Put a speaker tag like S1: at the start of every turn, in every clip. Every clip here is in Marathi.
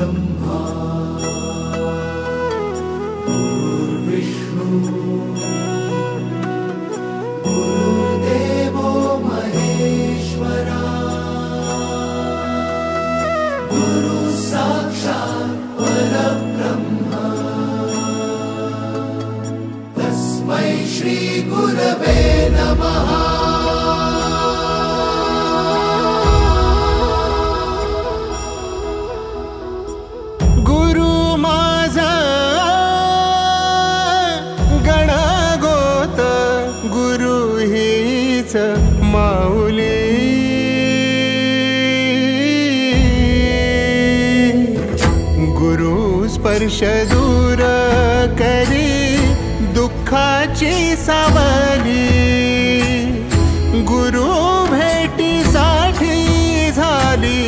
S1: ब्रह्मा गुरुर्विष्णु गुरुर्देवो महेश्वरा गुरु साक्षात् परब्रह्म तस्मै श्री गुरवे नमः।
S2: माऊली गुरु स्पर्श दूर करी दुःखाची सावली गुरु भेटीसाठी झाली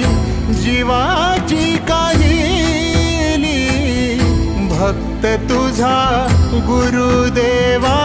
S2: जीवाची काहिली भक्त तुझा गुरुदेवा